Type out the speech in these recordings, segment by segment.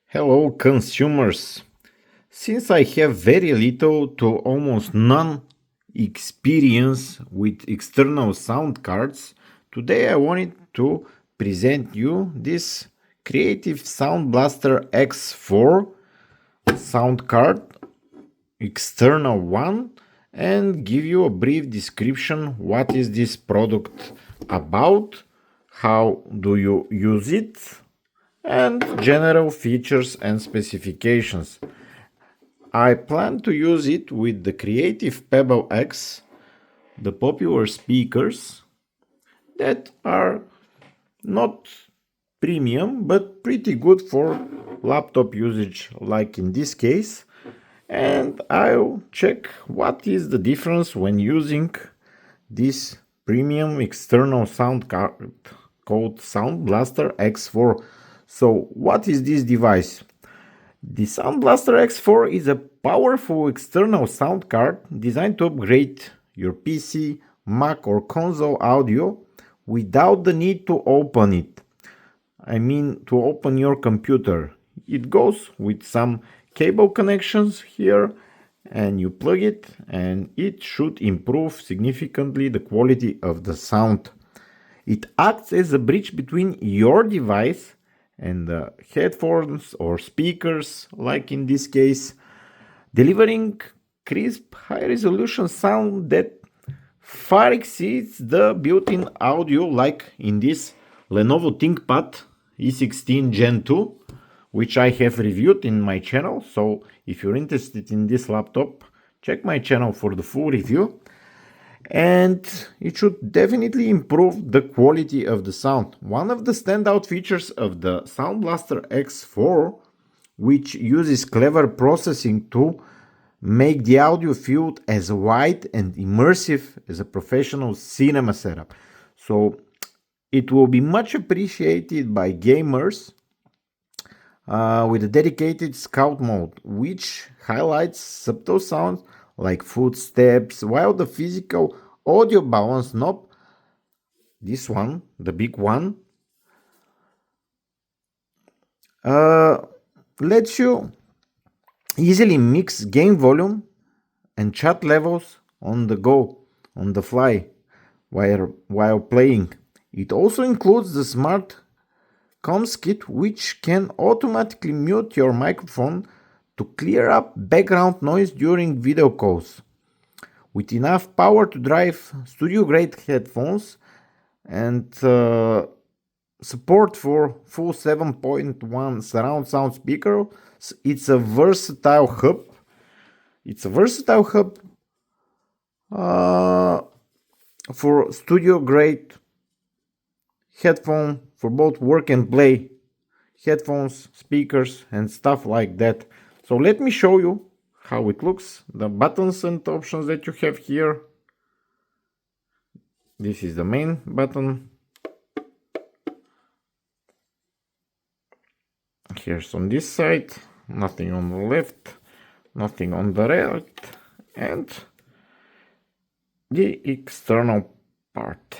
Hello consumers! Since I have very little to almost none experience with external sound cards, today I wanted to present you this Creative Sound Blaster X4 sound card, external one, and give you a brief description what is this product about, how do you use it, and general features and specifications. I plan to use it with the Creative Pebble X, the popular speakers that are not premium but pretty good for laptop usage like in this case, and I'll check what is the difference when using this premium external sound card called Sound Blaster X4. So what is this device? The Sound Blaster X4 is a powerful external sound card designed to upgrade your PC, Mac or console audio without the need to open it. I mean to open your computer. It goes with some cable connections here and you plug it and it should improve significantly the quality of the sound. It acts as a bridge between your device and the headphones or speakers, like in this case, delivering crisp, high-resolution sound that far exceeds the built-in audio, like in this Lenovo ThinkPad E16 Gen 2, which I have reviewed in my channel. So if you're interested in this laptop, check my channel for the full review. And it should definitely improve the quality of the sound. One of the standout features of the Sound Blaster X4, which uses clever processing to make the audio field as wide and immersive as a professional cinema setup. So it will be much appreciated by gamers with a dedicated scout mode, which highlights subtle sounds like footsteps, while the physical audio balance knob, this one, the big one, lets you easily mix game volume and chat levels on the go, on the fly, while playing. It also includes the SmartComms Kit, which can automatically mute your microphone to clear up background noise during video calls. With enough power to drive studio-grade headphones and support for full 7.1 surround sound speakers, it's a versatile hub. For studio-grade headphone for both work and play, headphones, speakers, and stuff like that. So let me show you how it looks, the buttons and options that you have here. This is the main button. Here's on this side, nothing on the left, nothing on the right, and the external part.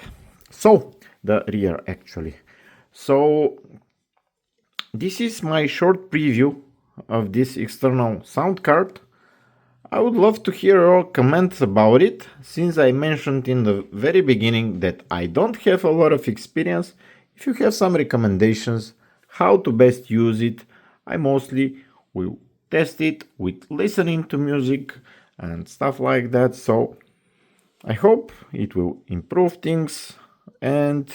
So, the rear actually. So, this is my short preview of this external sound card. I would love to hear your comments about it, since I mentioned in the very beginning that I don't have a lot of experience. If you have some recommendations how to best use it, I mostly will test it with listening to music and stuff like that. So I hope it will improve things, and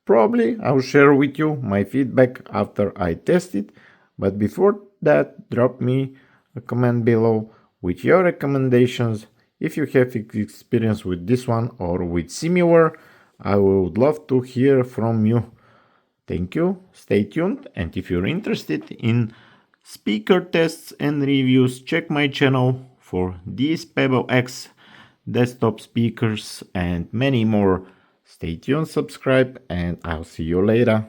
probably I'll share with you my feedback after I test it. But before that, drop me a comment below with your recommendations. If you have experience with this one or with similar, I would love to hear from you. Thank you, stay tuned, and if you're interested in speaker tests and reviews, check my channel for these Pebble X desktop speakers and many more. Stay tuned, subscribe, and I'll see you later.